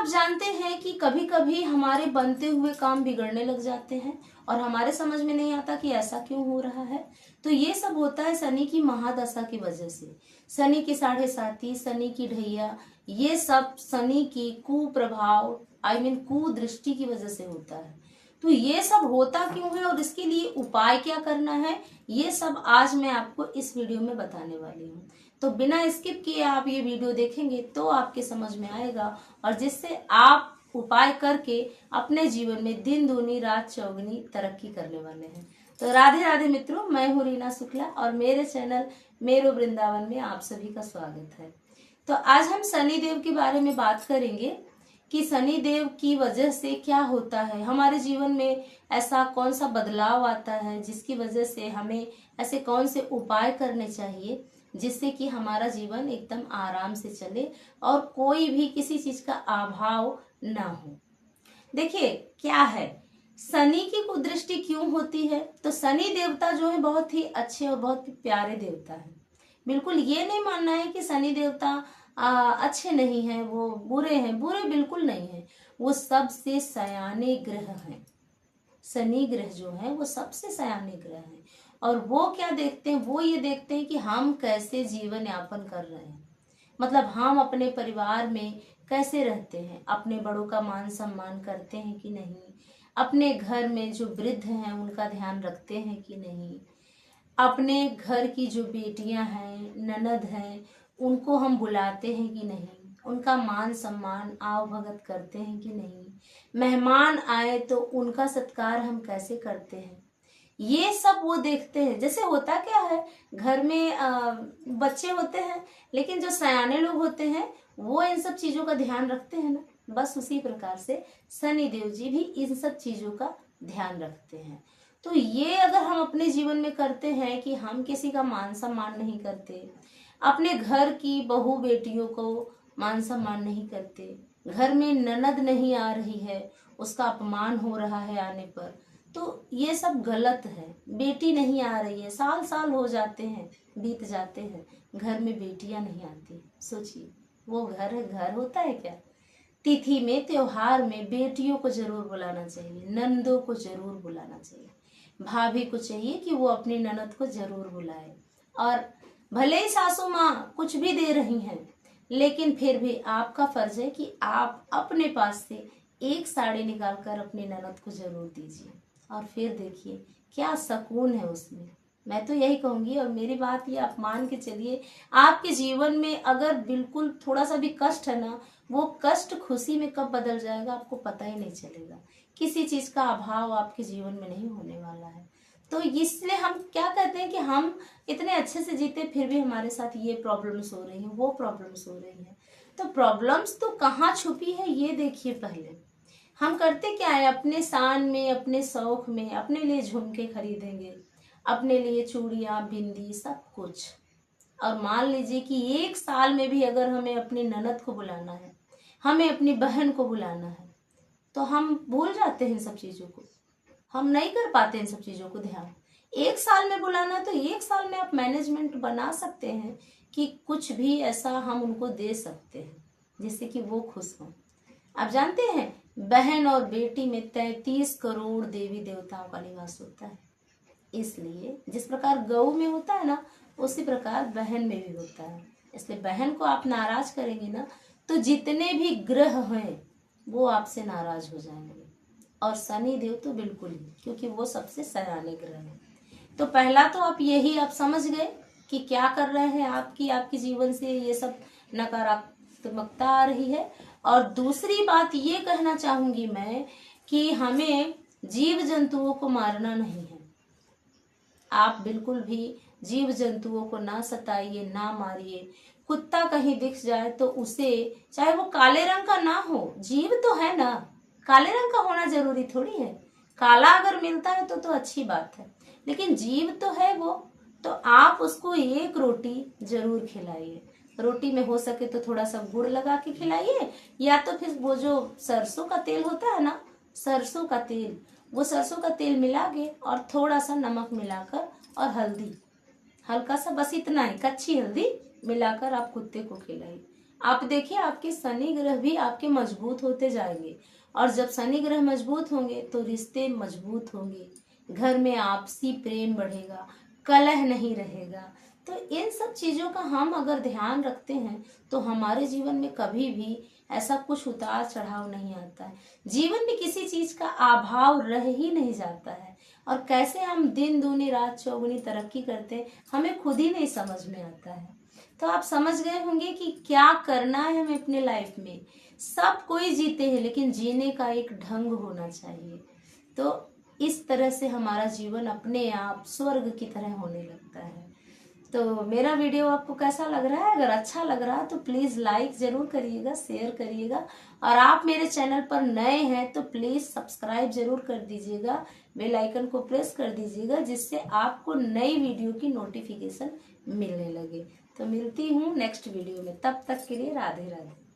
आप जानते हैं कि कभी कभी हमारे बनते हुए काम बिगड़ने लग जाते हैं और हमारे समझ में नहीं आता कि ऐसा क्यों हो रहा है। तो ये सब होता है शनि की महादशा की वजह से। शनि की 7.5, शनि की ढैया, ये सब शनि की कुप्रभाव कुदृष्टि की वजह से होता है। तो ये सब होता क्यों है और इसके लिए उपाय क्या करना है, ये सब आज मैं आपको इस वीडियो में बताने वाली हूँ। तो बिना स्किप किए आप ये वीडियो देखेंगे तो आपके समझ में आएगा और जिससे आप उपाय करके अपने जीवन में दिन दूनी रात चौगुनी तरक्की करने वाले हैं। तो राधे राधे मित्रों, मैं हूँ रीना शुक्ला और मेरे चैनल मेरो वृंदावन में आप सभी का स्वागत है। तो आज हम शनि देव के बारे में बात करेंगे कि शनि देव की वजह से क्या होता है, हमारे जीवन में ऐसा कौन सा बदलाव आता है जिसकी वजह से हमें ऐसे कौन से उपाय करने चाहिए जिससे कि हमारा जीवन एकदम आराम से चले और कोई भी किसी चीज का अभाव ना हो। देखिए क्या है, शनि की कुदृष्टि क्यों होती है। तो शनि देवता जो है बहुत ही अच्छे और बहुत ही प्यारे देवता है। बिल्कुल ये नहीं मानना है कि शनि देवता अच्छे नहीं हैं, वो बुरे हैं, बुरे बिल्कुल नहीं है। वो सबसे सयाने ग्रह हैं। शनि ग्रह जो है वो सबसे सयाने ग्रह है और वो क्या देखते हैं, वो ये देखते हैं कि हम कैसे जीवन यापन कर रहे हैं, मतलब हम अपने परिवार में कैसे रहते हैं, अपने बड़ों का मान सम्मान करते हैं कि नहीं, अपने घर में जो वृद्ध हैं उनका ध्यान रखते हैं कि नहीं, अपने घर की जो बेटियां हैं, ननद हैं, उनको हम बुलाते हैं कि नहीं, उनका मान सम्मान आव भगत करते हैं कि नहीं, मेहमान आए तो उनका सत्कार हम कैसे करते हैं, ये सब वो देखते हैं। जैसे होता क्या है, घर में बच्चे होते हैं लेकिन जो सयाने लोग होते हैं वो इन सब चीजों का ध्यान रखते हैं ना, बस उसी प्रकार से शनि देव जी भी इन सब चीजों का ध्यान रखते हैं। तो ये अगर हम अपने जीवन में करते हैं कि हम किसी का मान सम्मान नहीं करते, अपने घर की बहू बेटियों को मान सम्मान नहीं करते, घर में ननद नहीं आ रही है उसका अपमान हो रहा है आने पर, तो ये सब गलत है। बेटी नहीं आ रही है, साल साल हो जाते हैं, बीत जाते हैं, घर में बेटियां नहीं आती, सोचिए वो घर है, घर होता है क्या। तिथि में त्योहार में बेटियों को जरूर बुलाना चाहिए, नंदों को जरूर बुलाना चाहिए, भाभी को चाहिए कि वो अपनी ननद को जरूर बुलाए। और भले ही सासू माँ कुछ भी दे रही हैं लेकिन फिर भी आपका फर्ज है कि आप अपने पास से एक साड़ी निकाल कर अपनी ननद को जरूर दीजिए और फिर देखिए क्या सुकून है उसमें। मैं तो यही कहूंगी और मेरी बात ये आप मान के चलिए, आपके जीवन में अगर बिल्कुल थोड़ा सा भी कष्ट है ना, वो कष्ट खुशी में कब बदल जाएगा आपको पता ही नहीं चलेगा। किसी चीज का अभाव आपके जीवन में नहीं होने वाला है। तो इसलिए हम क्या कहते हैं कि हम इतने अच्छे से जीते फिर भी हमारे साथ ये प्रॉब्लम्स हो रही हैं, वो प्रॉब्लम्स हो रही हैं। तो प्रॉब्लम्स तो कहाँ छुपी है ये देखिए। पहले हम करते क्या है, अपने शान में, अपने शौक में, अपने लिए झुमके खरीदेंगे, अपने लिए चूड़ियां बिंदी सब कुछ। और मान लीजिए कि एक साल में भी अगर हमें अपनी ननद को बुलाना है, हमें अपनी बहन को बुलाना है, तो हम भूल जाते हैं इन सब चीजों को, हम नहीं कर पाते इन सब चीजों को ध्यान। एक साल में बुलाना है तो एक साल में आप मैनेजमेंट बना सकते हैं कि कुछ भी ऐसा हम उनको दे सकते हैं जिससे कि वो खुश हों। आप जानते हैं बहन और बेटी में 33 करोड़ देवी देवताओं का निवास होता है। इसलिए जिस प्रकार गऊ में होता है ना, उसी प्रकार बहन में भी होता है। इसलिए बहन को आप नाराज करेंगे ना तो जितने भी ग्रह हैं वो आपसे नाराज हो जाएंगे। और शनि देव तो बिल्कुल ही, क्योंकि वो सबसे सयाने ग्रह है। तो पहला तो आप यही आप समझ गए कि क्या कर रहे हैं, आपकी जीवन से ये सब नकारात्मकता आ रही है। और दूसरी बात ये कहना चाहूंगी मैं कि हमें जीव जंतुओं को मारना नहीं है। आप बिल्कुल भी जीव जंतुओं को ना सताइए, ना मारिए। कुत्ता कहीं दिख जाए तो उसे, चाहे वो काले रंग का ना हो, जीव तो है ना, काले रंग का होना जरूरी थोड़ी है। काला अगर मिलता है तो अच्छी बात है, लेकिन जीव तो है वो, तो आप उसको एक रोटी जरूर खिलाइए। रोटी में हो सके तो थोड़ा सा गुड़ लगा के खिलाइए, या तो फिर वो जो सरसों का तेल होता है ना, सरसों का तेल, वो सरसों का तेल मिला के और थोड़ा सा नमक मिलाकर और हल्दी हल्का सा, बस इतना ही, कच्ची हल्दी मिलाकर आप कुत्ते को खिलाइए। आप देखिए आपके शनि ग्रह भी आपके मजबूत होते जाएंगे, और जब शनि ग्रह मजबूत होंगे तो रिश्ते मजबूत होंगे, घर में आपसी प्रेम बढ़ेगा, कलह नहीं रहेगा। तो इन सब चीजों का हम अगर ध्यान रखते हैं तो हमारे जीवन में कभी भी ऐसा कुछ उतार चढ़ाव नहीं आता है, जीवन में किसी चीज का अभाव रह ही नहीं जाता है। और कैसे हम दिन दूनी रात चौगुनी तरक्की करते हैं हमें खुद ही नहीं समझ में आता है। तो आप समझ गए होंगे कि क्या करना है हमें अपने लाइफ में। सब कोई जीते हैं लेकिन जीने का एक ढंग होना चाहिए। तो इस तरह से हमारा जीवन अपने आप स्वर्ग की तरह होने लगता है। तो मेरा वीडियो आपको कैसा लग रहा है? अगर अच्छा लग रहा है तो प्लीज लाइक जरूर करिएगा, शेयर करिएगा, और आप मेरे चैनल पर नए हैं तो प्लीज सब्सक्राइब जरूर कर दीजिएगा, बेल आइकन को प्रेस कर दीजिएगा, जिससे आपको नई वीडियो की नोटिफिकेशन मिलने लगे। तो मिलती हूँ नेक्स्ट वीडियो में, तब तक के लिए राधे राधे।